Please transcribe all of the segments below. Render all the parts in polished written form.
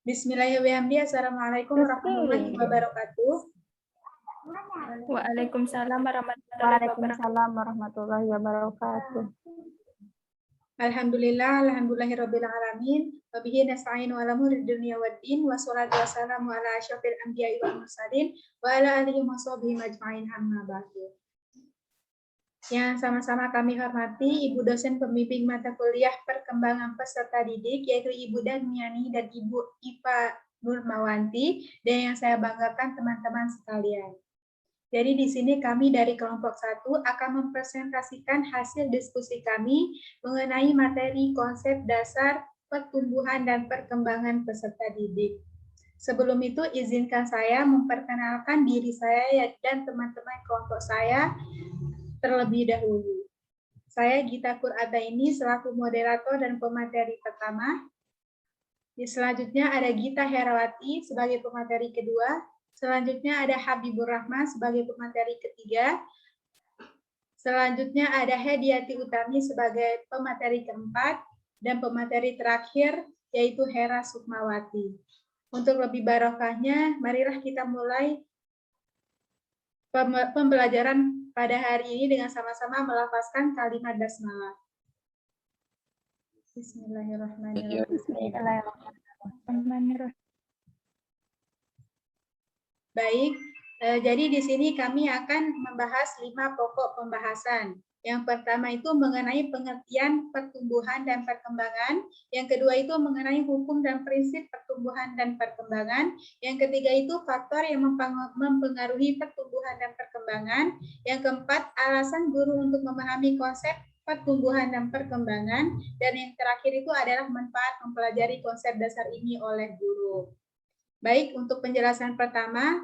Bismillahirrahmanirrahim. Assalamualaikum warahmatullahi wabarakatuh. Waalaikumsalam warahmatullahi wabarakatuh. Alhamdulillahirabbil alamin. Wa bihi nasta'inu ala umuri dunya waddin. Wassalatu wassalamu ala asyrofil anbiya'i wal mursalin wa ala alihi wa sahbihi majma'in amma ba'du. Yang sama-sama kami hormati Ibu dosen pembimbing mata kuliah perkembangan peserta didik, yaitu Ibu Daniani dan Ibu Ipa Nurmawanti, dan yang saya banggakan teman-teman sekalian. Jadi di sini kami dari kelompok 1 akan mempresentasikan hasil diskusi kami mengenai materi konsep dasar pertumbuhan dan perkembangan peserta didik. Sebelum itu izinkan saya memperkenalkan diri saya dan teman-teman kelompok saya terlebih dahulu. Saya Gita Qur'ataini selaku moderator dan pemateri pertama. Selanjutnya ada Gita Herawati sebagai pemateri kedua. Selanjutnya ada Habibur Rahman sebagai pemateri ketiga. Selanjutnya ada Hediati Utami sebagai pemateri keempat. Dan pemateri terakhir yaitu Hera Sukmawati. Untuk lebih barokahnya, marilah kita mulai pembelajaran pada hari ini dengan sama-sama melafazkan kalimat basmalah. Bismillahirrahmanirrahim. Baik, jadi di sini kami akan membahas 5 pokok pembahasan. Yang pertama itu mengenai pengertian pertumbuhan dan perkembangan. Yang kedua itu mengenai hukum dan prinsip pertumbuhan dan perkembangan. Yang ketiga itu faktor yang mempengaruhi pertumbuhan dan perkembangan. Yang keempat, alasan guru untuk memahami konsep pertumbuhan dan perkembangan. Dan yang terakhir itu adalah manfaat mempelajari konsep dasar ini oleh guru. Baik, untuk penjelasan pertama,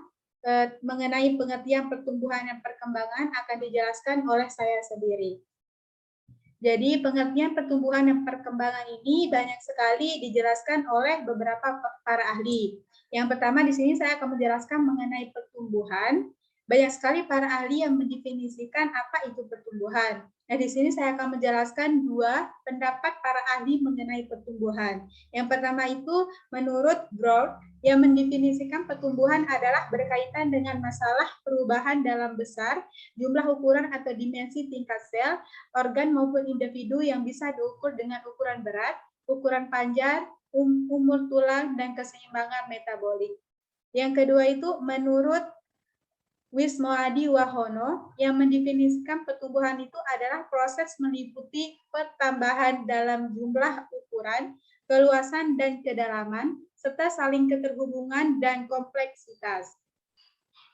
mengenai pengertian pertumbuhan dan perkembangan akan dijelaskan oleh saya sendiri. Jadi, pengertian pertumbuhan dan perkembangan ini banyak sekali dijelaskan oleh beberapa para ahli. Yang pertama di sini saya akan menjelaskan mengenai pertumbuhan. Banyak sekali para ahli yang mendefinisikan apa itu pertumbuhan. Nah, di sini saya akan menjelaskan 2 pendapat para ahli mengenai pertumbuhan. Yang pertama itu menurut Broad, yang mendefinisikan pertumbuhan adalah berkaitan dengan masalah perubahan dalam besar, jumlah ukuran atau dimensi tingkat sel, organ maupun individu yang bisa diukur dengan ukuran berat, ukuran panjang, umur tulang, dan keseimbangan metabolik. Yang kedua itu menurut Wismoadi Wahono, yang mendefinisikan pertumbuhan itu adalah proses meliputi pertambahan dalam jumlah ukuran, keluasan dan kedalaman, serta saling keterhubungan dan kompleksitas.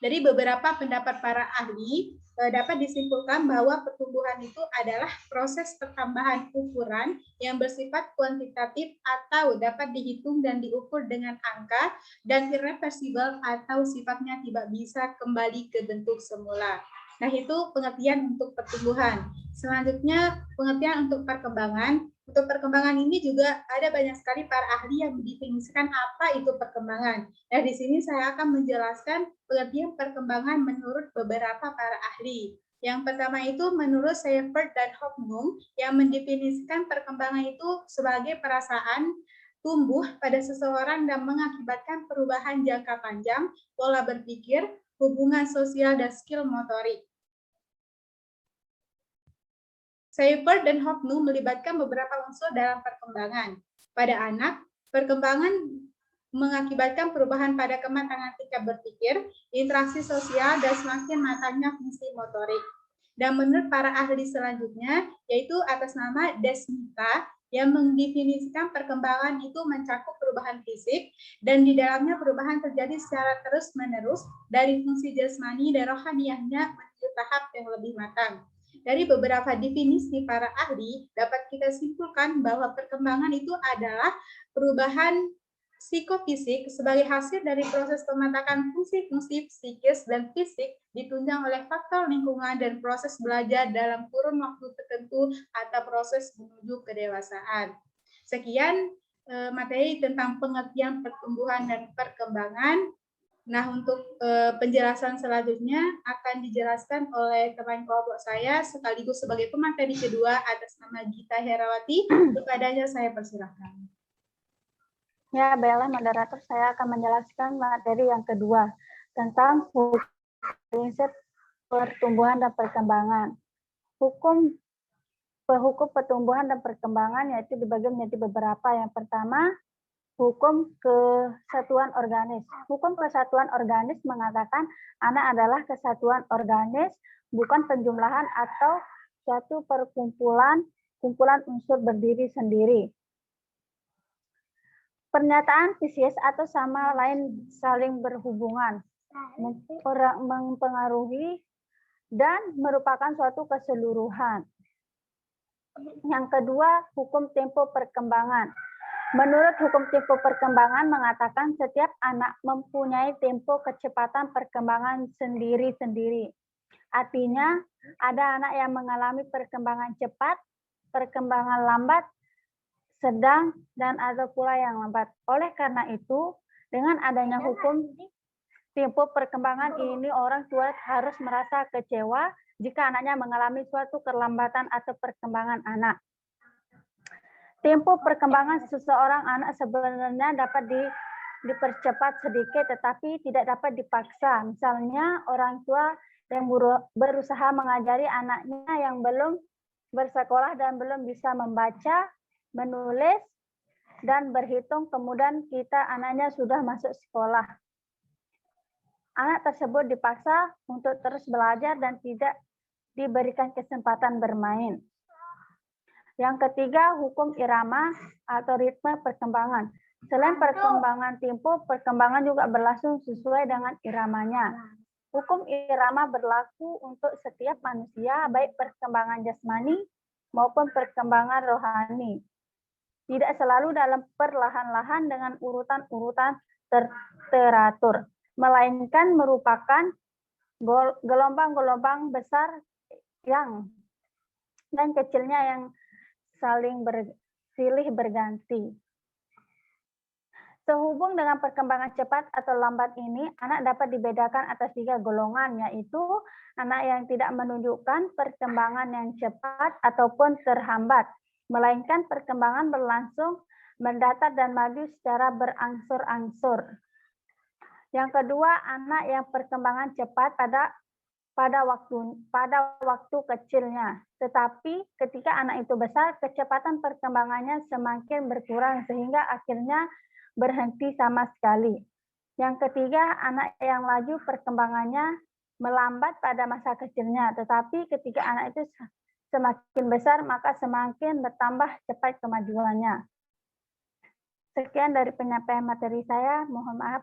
Dari beberapa pendapat para ahli, dapat disimpulkan bahwa pertumbuhan itu adalah proses pertambahan ukuran yang bersifat kuantitatif atau dapat dihitung dan diukur dengan angka dan irreversibel atau sifatnya tidak bisa kembali ke bentuk semula. Nah, itu pengertian untuk pertumbuhan. Selanjutnya, pengertian untuk perkembangan. Untuk perkembangan ini juga ada banyak sekali para ahli yang mendefinisikan apa itu perkembangan. Nah, di sini saya akan menjelaskan pengertian perkembangan menurut beberapa para ahli. Yang pertama itu menurut Seifert dan Hoffnung yang mendefinisikan perkembangan itu sebagai perasaan tumbuh pada seseorang dan mengakibatkan perubahan jangka panjang, pola berpikir, hubungan sosial, dan skill motorik. Seifert dan Hoffnung melibatkan beberapa unsur dalam perkembangan. Pada anak, perkembangan mengakibatkan perubahan pada kematangan tingkat berpikir, interaksi sosial, dan semakin matangnya fungsi motorik. Dan menurut para ahli selanjutnya, yaitu atas nama Desmita, yang mendefinisikan perkembangan itu mencakup perubahan fisik, dan di dalamnya perubahan terjadi secara terus-menerus dari fungsi jasmani dan rohaniahnya menuju tahap yang lebih matang. Dari beberapa definisi para ahli, dapat kita simpulkan bahwa perkembangan itu adalah perubahan psikofisik sebagai hasil dari proses pematakan fungsi-fungsi psikis dan fisik ditunjang oleh faktor lingkungan dan proses belajar dalam kurun waktu tertentu atau proses menuju kedewasaan. Sekian materi tentang pengertian pertumbuhan dan perkembangan. Nah, untuk penjelasan selanjutnya akan dijelaskan oleh teman kelompok saya sekaligus sebagai pemateri kedua atas nama Gita Herawati. Kepadanya saya persilahkan. Ya, baiklah moderator, saya akan menjelaskan materi yang kedua tentang prinsip pertumbuhan dan perkembangan. Hukum pertumbuhan dan perkembangan yaitu dibagi menjadi beberapa. Yang pertama, hukum kesatuan organis. Hukum kesatuan organis mengatakan anak adalah kesatuan organis, bukan penjumlahan atau suatu kumpulan unsur berdiri sendiri. Pernyataan spesies atau sama lain saling berhubungan, mempengaruhi dan merupakan suatu keseluruhan. Yang kedua, hukum tempo perkembangan. Menurut hukum tempo perkembangan mengatakan setiap anak mempunyai tempo kecepatan perkembangan sendiri-sendiri. Artinya, ada anak yang mengalami perkembangan cepat, perkembangan lambat, sedang, dan ada pula yang lambat. Oleh karena itu, dengan adanya hukum tempo perkembangan ini, orang tua harus merasa kecewa jika anaknya mengalami suatu kelambatan atau perkembangan anak. Tempo perkembangan seseorang anak sebenarnya dapat dipercepat sedikit, tetapi tidak dapat dipaksa. Misalnya, orang tua yang berusaha mengajari anaknya yang belum bersekolah dan belum bisa membaca, menulis, dan berhitung, kemudian anaknya sudah masuk sekolah. Anak tersebut dipaksa untuk terus belajar dan tidak diberikan kesempatan bermain. Yang ketiga, hukum irama atau ritme perkembangan. Selain perkembangan tempo, perkembangan juga berlangsung sesuai dengan iramanya. Hukum irama berlaku untuk setiap manusia, baik perkembangan jasmani maupun perkembangan rohani. Tidak selalu dalam perlahan-lahan dengan urutan-urutan teratur, melainkan merupakan gelombang-gelombang besar dan kecilnya yang saling silih berganti. Sehubung dengan perkembangan cepat atau lambat ini, anak dapat dibedakan atas 3 golongan, yaitu anak yang tidak menunjukkan perkembangan yang cepat ataupun terhambat, melainkan perkembangan berlangsung mendatar dan maju secara berangsur-angsur. Yang kedua, anak yang perkembangan cepat pada waktu kecilnya. Tetapi ketika anak itu besar, kecepatan perkembangannya semakin berkurang sehingga akhirnya berhenti sama sekali. Yang ketiga, anak yang laju perkembangannya melambat pada masa kecilnya, tetapi ketika anak itu semakin besar, maka semakin bertambah cepat kemajuannya. Sekian dari penyampaian materi saya. Mohon maaf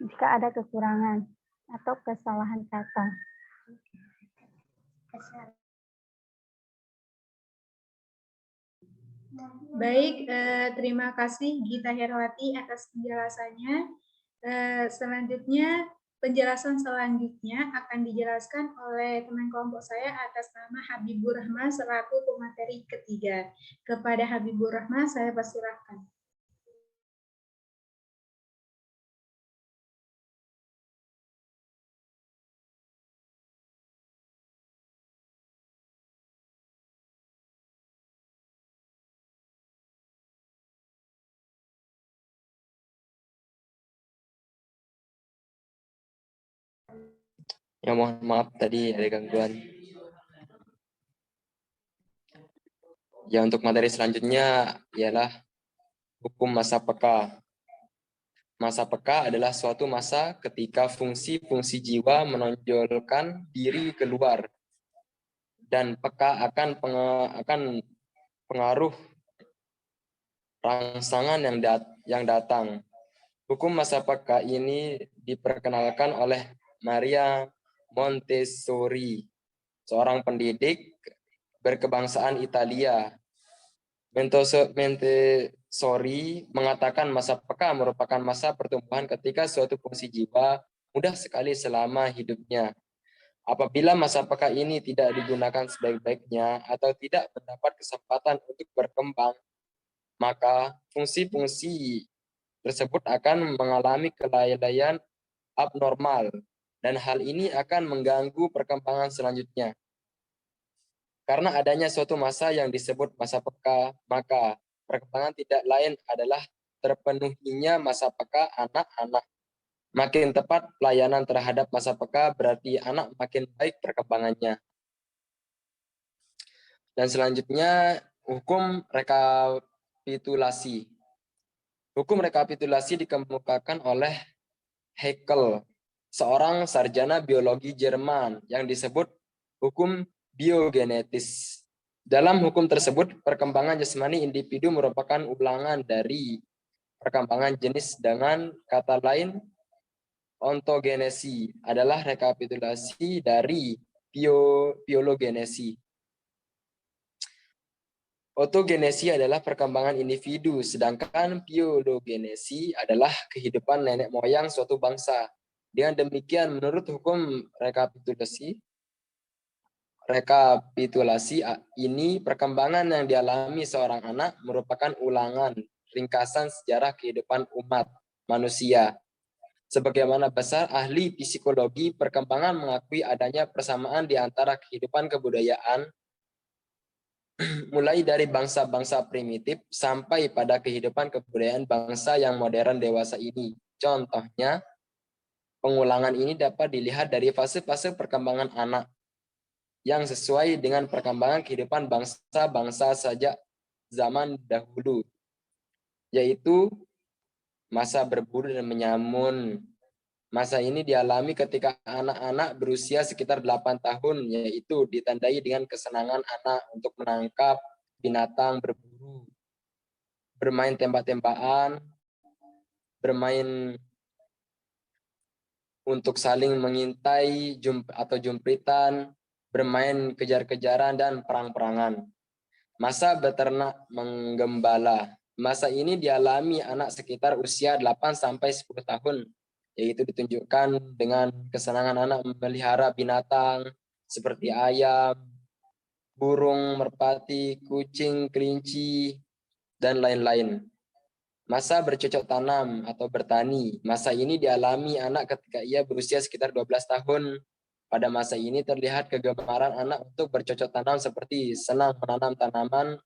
jika ada kekurangan atau kesalahan kata. Baik, terima kasih Gita Herwati atas penjelasannya. Penjelasan selanjutnya akan dijelaskan oleh teman kelompok saya atas nama Habibur Rahman selaku pemateri ketiga. Kepada Habibur Rahman saya persilahkan. Ya, mohon maaf tadi ada gangguan. Ya, untuk materi selanjutnya ialah hukum masa peka. Masa peka adalah suatu masa ketika fungsi-fungsi jiwa menonjolkan diri keluar dan peka akan pengaruh rangsangan yang datang. Hukum masa peka ini diperkenalkan oleh Maria Montessori, seorang pendidik berkebangsaan Italia. Montessori mengatakan masa peka merupakan masa pertumbuhan ketika suatu fungsi jiwa mudah sekali selama hidupnya. Apabila masa peka ini tidak digunakan sebaik-baiknya atau tidak mendapat kesempatan untuk berkembang, maka fungsi-fungsi tersebut akan mengalami kelalaian abnormal dan hal ini akan mengganggu perkembangan selanjutnya. Karena adanya suatu masa yang disebut masa peka, maka perkembangan tidak lain adalah terpenuhinya masa peka anak-anak. Makin tepat pelayanan terhadap masa peka berarti anak makin baik perkembangannya. Dan selanjutnya hukum rekapitulasi. Hukum rekapitulasi dikemukakan oleh Haeckel, seorang sarjana biologi Jerman yang disebut hukum biogenetis. Dalam hukum tersebut, perkembangan jasmani individu merupakan ulangan dari perkembangan jenis, dengan kata lain ontogenesi adalah rekapitulasi dari biologenesi. Otogenesi adalah perkembangan individu, sedangkan biologenesi adalah kehidupan nenek moyang suatu bangsa. Dengan demikian, menurut hukum rekapitulasi ini, perkembangan yang dialami seorang anak merupakan ulangan ringkasan sejarah kehidupan umat manusia. Sebagaimana besar ahli psikologi perkembangan mengakui adanya persamaan di antara kehidupan kebudayaan mulai dari bangsa-bangsa primitif sampai pada kehidupan kebudayaan bangsa yang modern dewasa ini. Contohnya, pengulangan ini dapat dilihat dari fase-fase perkembangan anak yang sesuai dengan perkembangan kehidupan bangsa-bangsa sejak zaman dahulu, yaitu masa berburu dan menyamun. Masa ini dialami ketika anak-anak berusia sekitar 8 tahun, yaitu ditandai dengan kesenangan anak untuk menangkap binatang, berburu, bermain tembak-tembakan, bermain untuk saling mengintai atau jumpritan, bermain kejar-kejaran, dan perang-perangan. Masa beternak menggembala. Masa ini dialami anak sekitar usia 8-10 tahun, yaitu ditunjukkan dengan kesenangan anak memelihara binatang seperti ayam, burung merpati, kucing, kelinci, dan lain-lain. Masa bercocok tanam atau bertani. Masa ini dialami anak ketika ia berusia sekitar 12 tahun. Pada masa ini terlihat kegemaran anak untuk bercocok tanam seperti senang menanam tanaman,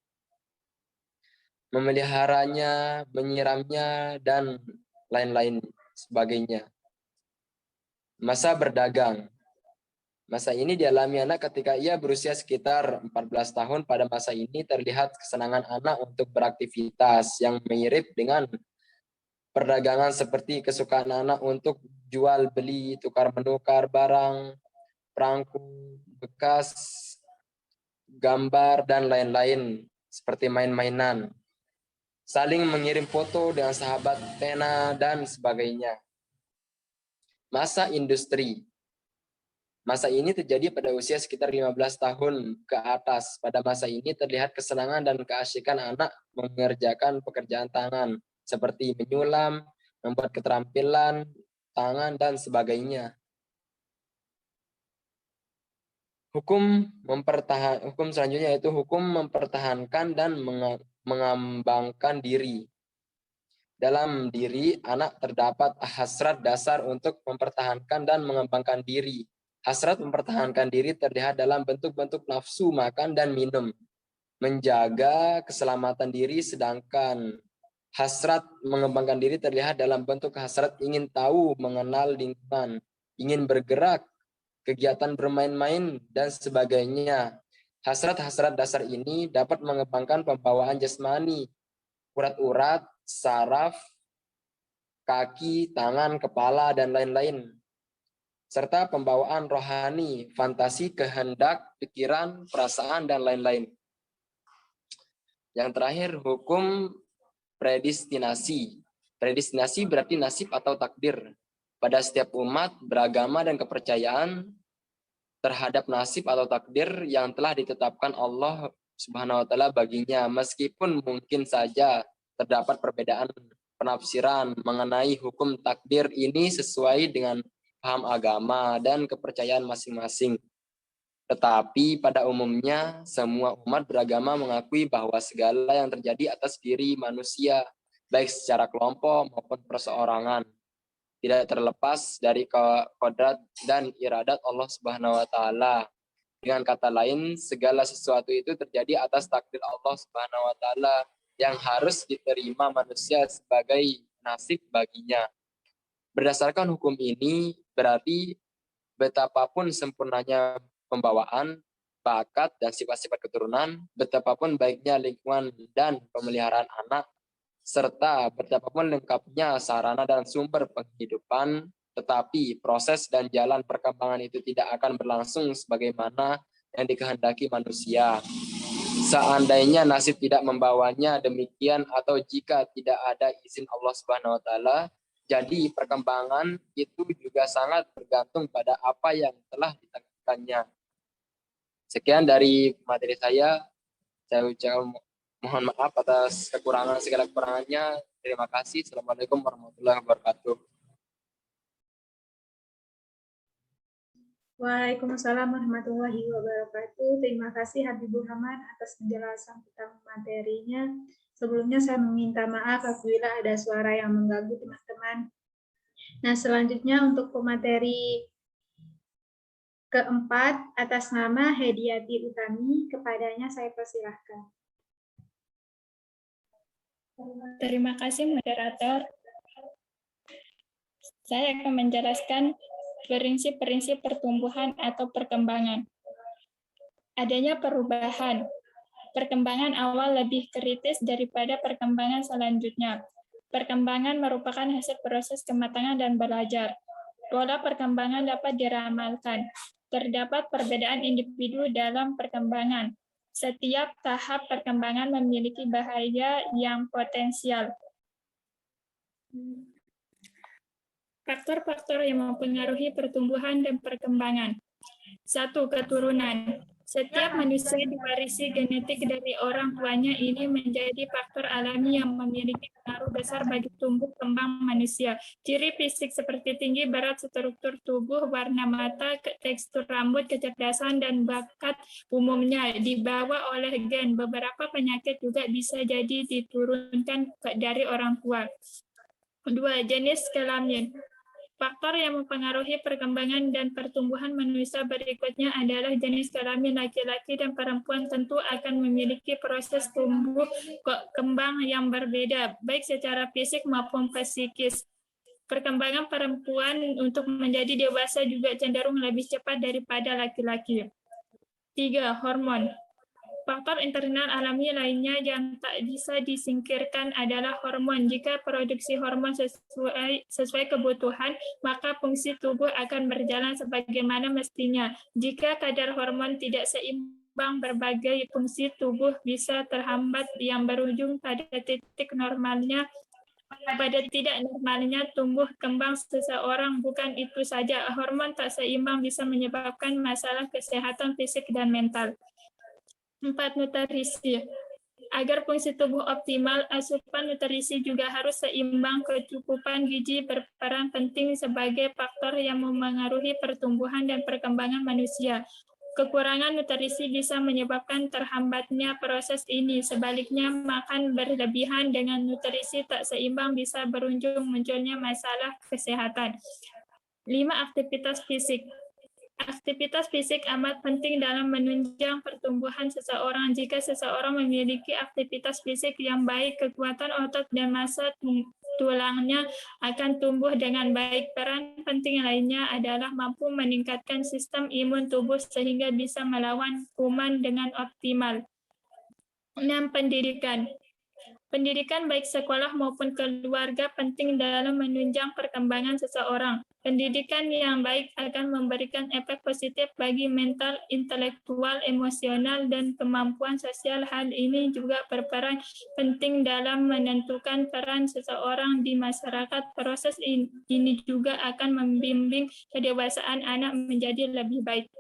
memeliharanya, menyiramnya, dan lain-lain sebagainya. Masa berdagang. Masa ini dialami anak ketika ia berusia sekitar 14 tahun. Pada masa ini terlihat kesenangan anak untuk beraktivitas yang mirip dengan perdagangan seperti kesukaan anak untuk jual beli, tukar menukar barang, perangko, bekas, gambar, dan lain-lain seperti main-mainan. Saling mengirim foto dengan sahabat, pena, dan sebagainya. Masa industri. Masa ini terjadi pada usia sekitar 15 tahun ke atas. Pada masa ini terlihat kesenangan dan keasyikan anak mengerjakan pekerjaan tangan, seperti menyulam, membuat keterampilan tangan, dan sebagainya. Hukum selanjutnya yaitu hukum mempertahankan dan mengembangkan diri. Dalam diri anak terdapat hasrat dasar untuk mempertahankan dan mengembangkan diri. Hasrat mempertahankan diri terlihat dalam bentuk-bentuk nafsu makan dan minum, menjaga keselamatan diri, sedangkan hasrat mengembangkan diri terlihat dalam bentuk hasrat ingin tahu, mengenal lingkungan, ingin bergerak, kegiatan bermain-main, dan sebagainya. Hasrat-hasrat dasar ini dapat mengembangkan pembawaan jasmani, urat-urat, saraf, kaki, tangan, kepala, dan lain-lain, serta pembawaan rohani, fantasi, kehendak, pikiran, perasaan, dan lain-lain. Yang terakhir, hukum predestinasi. Predestinasi berarti nasib atau takdir. Pada setiap umat beragama dan kepercayaan terhadap nasib atau takdir yang telah ditetapkan Allah Subhanahu wa taala baginya, meskipun mungkin saja terdapat perbedaan penafsiran mengenai hukum takdir ini sesuai dengan paham agama dan kepercayaan masing-masing. Tetapi pada umumnya semua umat beragama mengakui bahwa segala yang terjadi atas diri manusia, baik secara kelompok maupun perseorangan, tidak terlepas dari kodrat dan iradat Allah Subhanahu wa taala. Dengan kata lain, segala sesuatu itu terjadi atas takdir Allah Subhanahu wa taala, yang harus diterima manusia sebagai nasib baginya. Berdasarkan hukum ini, berarti betapapun sempurnanya pembawaan, bakat, dan sifat-sifat keturunan, betapapun baiknya lingkungan dan pemeliharaan anak, serta betapapun lengkapnya sarana dan sumber penghidupan, tetapi proses dan jalan perkembangan itu tidak akan berlangsung sebagaimana yang dikehendaki manusia. Seandainya nasib tidak membawanya demikian atau jika tidak ada izin Allah Subhanahu wa taala, jadi perkembangan itu juga sangat bergantung pada apa yang telah ditakdirkannya. Sekian dari materi saya ucapkan mohon maaf atas segala kekurangannya. Terima kasih. Assalamualaikum warahmatullahi wabarakatuh. Waalaikumsalam warahmatullahi wabarakatuh. Terima kasih Habibur Rahman atas penjelasan tentang materinya. Sebelumnya saya meminta maaf apabila ada suara yang mengganggu teman-teman. Nah, selanjutnya untuk pemateri keempat atas nama Hediati Utami, kepadanya saya persilahkan. Terima kasih moderator. Saya akan menjelaskan prinsip-prinsip pertumbuhan atau perkembangan. Adanya perubahan. Perkembangan awal lebih kritis daripada perkembangan selanjutnya. Perkembangan merupakan hasil proses kematangan dan belajar. Pola perkembangan dapat diramalkan. Terdapat perbedaan individu dalam perkembangan. Setiap tahap perkembangan memiliki bahaya yang potensial. Faktor-faktor yang mempengaruhi pertumbuhan dan perkembangan. 1. Keturunan. Setiap manusia diwarisi genetik dari orang tuanya. Ini menjadi faktor alami yang memiliki pengaruh besar bagi tumbuh kembang manusia. Ciri fisik seperti tinggi, berat, struktur tubuh, warna mata, tekstur rambut, kecerdasan, dan bakat umumnya dibawa oleh gen. Beberapa penyakit juga bisa jadi diturunkan dari orang tua. 2. Jenis kelamin. Faktor yang mempengaruhi perkembangan dan pertumbuhan manusia berikutnya adalah jenis kelamin. Laki-laki dan perempuan tentu akan memiliki proses tumbuh kembang yang berbeda, baik secara fisik maupun psikis. Perkembangan perempuan untuk menjadi dewasa juga cenderung lebih cepat daripada laki-laki. 3. Hormon. Faktor internal alami lainnya yang tak bisa disingkirkan adalah hormon. Jika produksi hormon sesuai kebutuhan, maka fungsi tubuh akan berjalan sebagaimana mestinya. Jika kadar hormon tidak seimbang, berbagai fungsi tubuh bisa terhambat yang berujung pada tidak normalnya tumbuh kembang seseorang. Bukan itu saja, hormon tak seimbang bisa menyebabkan masalah kesehatan fisik dan mental. 4. Nutrisi. Agar fungsi tubuh optimal, asupan nutrisi juga harus seimbang. Kecukupan gizi berperan penting sebagai faktor yang memengaruhi pertumbuhan dan perkembangan manusia. Kekurangan nutrisi bisa menyebabkan terhambatnya proses ini. Sebaliknya, makan berlebihan dengan nutrisi tak seimbang bisa berujung munculnya masalah kesehatan. 5. Aktivitas fisik. Aktivitas fisik amat penting dalam menunjang pertumbuhan seseorang. Jika seseorang memiliki aktivitas fisik yang baik, kekuatan otot dan massa tulangnya akan tumbuh dengan baik. Peran penting lainnya adalah mampu meningkatkan sistem imun tubuh sehingga bisa melawan kuman dengan optimal. 6. Pendidikan. Pendidikan baik sekolah maupun keluarga penting dalam menunjang perkembangan seseorang. Pendidikan yang baik akan memberikan efek positif bagi mental, intelektual, emosional, dan kemampuan sosial. Hal ini juga berperan penting dalam menentukan peran seseorang di masyarakat. Proses ini juga akan membimbing kedewasaan anak menjadi lebih baik.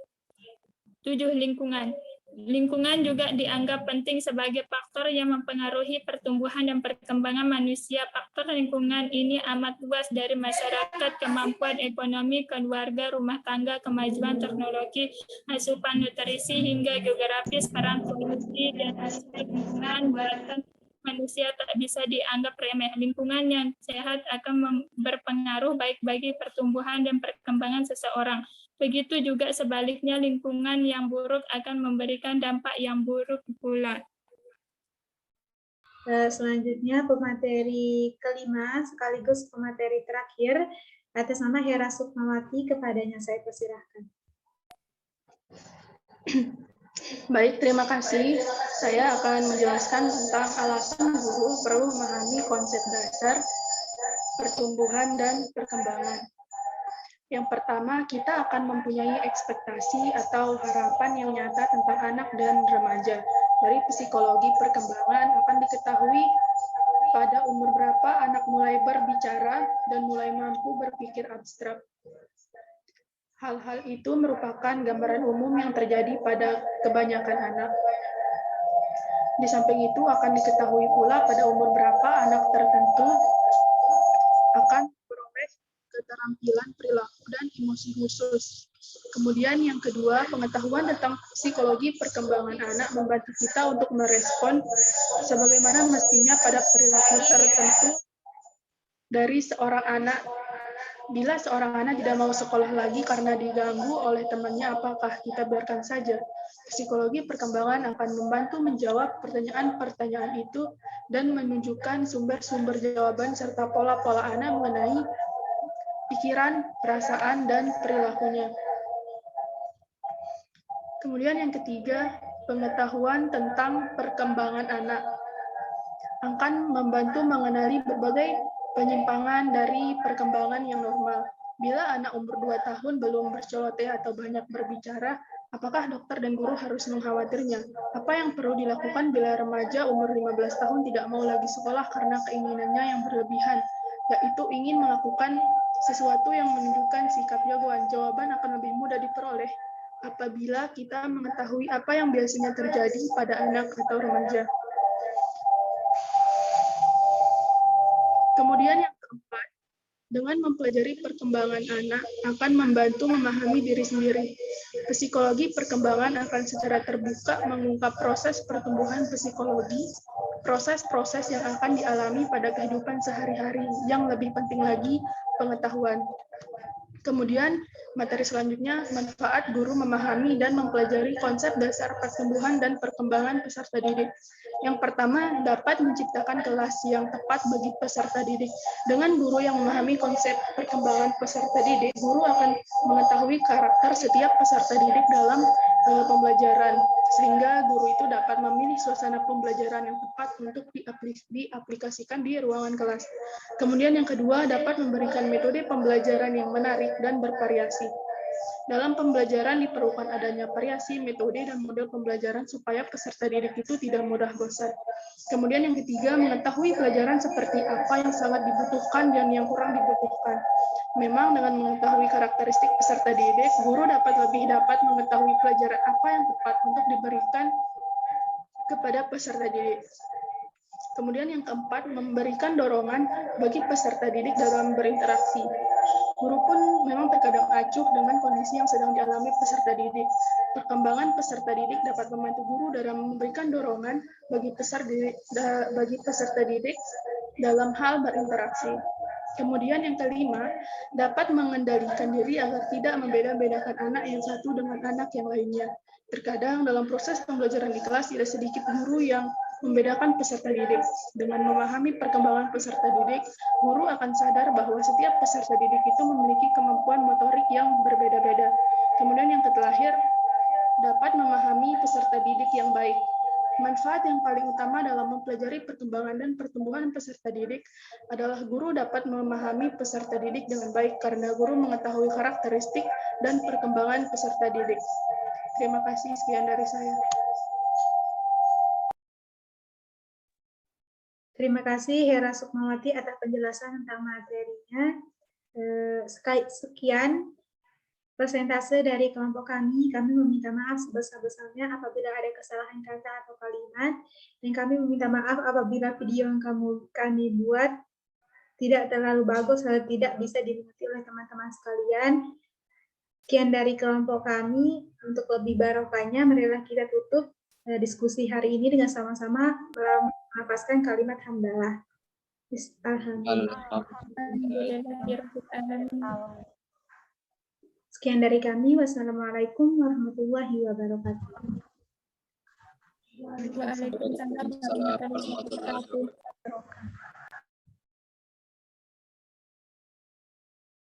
7. Lingkungan. Lingkungan juga dianggap penting sebagai faktor yang mempengaruhi pertumbuhan dan perkembangan manusia. Faktor lingkungan ini amat luas, dari masyarakat, kemampuan ekonomi, keluarga, rumah tangga, kemajuan teknologi, asupan nutrisi, hingga geografis. Peran polusi dan aspek lingkungan buatan manusia tak bisa dianggap remeh. Lingkungan yang sehat akan berpengaruh baik bagi pertumbuhan dan perkembangan seseorang. Begitu juga sebaliknya, lingkungan yang buruk akan memberikan dampak yang buruk pula. Selanjutnya pemateri kelima sekaligus pemateri terakhir atas nama Hera Sukmawati, kepadanya saya persilahkan. Baik, terima kasih. Saya akan menjelaskan tentang alasan guru perlu memahami konsep dasar pertumbuhan dan perkembangan. Yang pertama, kita akan mempunyai ekspektasi atau harapan yang nyata tentang anak dan remaja. Dari psikologi perkembangan akan diketahui pada umur berapa anak mulai berbicara dan mulai mampu berpikir abstrak. Hal-hal itu merupakan gambaran umum yang terjadi pada kebanyakan anak. Di samping itu akan diketahui pula pada umur berapa anak tertentu akan memperoleh keterampilan perilaku dan emosi khusus. Kemudian yang kedua, pengetahuan tentang psikologi perkembangan anak membantu kita untuk merespon sebagaimana mestinya pada perilaku tertentu dari seorang anak. Bila seorang anak tidak mau sekolah lagi karena diganggu oleh temannya, apakah kita biarkan saja? Psikologi perkembangan akan membantu menjawab pertanyaan-pertanyaan itu dan menunjukkan sumber-sumber jawaban serta pola-pola anak mengenai pikiran, perasaan, dan perilakunya. Kemudian yang ketiga, pengetahuan tentang perkembangan anak akan membantu mengenali berbagai penyimpangan dari perkembangan yang normal. Bila anak umur 2 tahun belum berceloteh atau banyak berbicara, apakah dokter dan guru harus mengkhawatirnya? Apa yang perlu dilakukan bila remaja umur 15 tahun tidak mau lagi sekolah karena keinginannya yang berlebihan, yaitu ingin melakukan sesuatu yang menunjukkan sikap jagoan? Jawaban akan lebih mudah diperoleh apabila kita mengetahui apa yang biasanya terjadi pada anak atau remaja. Kemudian yang keempat, dengan mempelajari perkembangan anak akan membantu memahami diri sendiri. Psikologi perkembangan akan secara terbuka mengungkap proses pertumbuhan psikologi, proses-proses yang akan dialami pada kehidupan sehari-hari. Yang lebih penting lagi, pengetahuan. Kemudian, materi selanjutnya, manfaat guru memahami dan mempelajari konsep dasar pertumbuhan dan perkembangan peserta didik. Yang pertama, dapat menciptakan kelas yang tepat bagi peserta didik. Dengan guru yang memahami konsep perkembangan peserta didik, guru akan mengetahui karakter setiap peserta didik dalam pembelajaran, sehingga guru itu dapat memilih suasana pembelajaran yang tepat untuk diaplikasikan di ruangan kelas. Kemudian yang kedua, dapat memberikan metode pembelajaran yang menarik dan bervariasi. Dalam pembelajaran diperlukan adanya variasi, metode, dan model pembelajaran supaya peserta didik itu tidak mudah bosan. Kemudian yang ketiga, mengetahui pelajaran seperti apa yang sangat dibutuhkan dan yang kurang dibutuhkan. Memang dengan mengetahui karakteristik peserta didik, guru dapat mengetahui pelajaran apa yang tepat untuk diberikan kepada peserta didik. Kemudian yang keempat, memberikan dorongan bagi peserta didik dalam berinteraksi. Guru pun memang terkadang acuh dengan kondisi yang sedang dialami peserta didik. Perkembangan peserta didik dapat membantu guru dalam memberikan dorongan bagi peserta didik dalam hal berinteraksi. Kemudian yang kelima, dapat mengendalikan diri agar tidak membeda-bedakan anak yang satu dengan anak yang lainnya. Terkadang dalam proses pembelajaran di kelas tidak sedikit guru yang membedakan peserta didik. Dengan memahami perkembangan peserta didik, guru akan sadar bahwa setiap peserta didik itu memiliki kemampuan motorik yang berbeda-beda. Kemudian yang terakhir, dapat memahami peserta didik yang baik. Manfaat yang paling utama dalam mempelajari perkembangan dan pertumbuhan peserta didik adalah guru dapat memahami peserta didik dengan baik karena guru mengetahui karakteristik dan perkembangan peserta didik. Terima kasih, sekian dari saya. Terima kasih Hera Sukmawati atas penjelasan tentang materinya. Sekian presentase dari kelompok kami. Kami meminta maaf sebesar-besarnya apabila ada kesalahan kata atau kalimat, dan kami meminta maaf apabila video yang kami buat tidak terlalu bagus atau tidak bisa dimengerti oleh teman-teman sekalian. Sekian dari kelompok kami. Untuk lebih barokahnya, marilah kita tutup diskusi hari ini dengan sama-sama melafazkan kalimat hamdalah. Alhamdulillah. Sekian dari kami. Wassalamualaikum warahmatullahi wabarakatuh. Waalaikumsalam warahmatullahi wabarakatuh.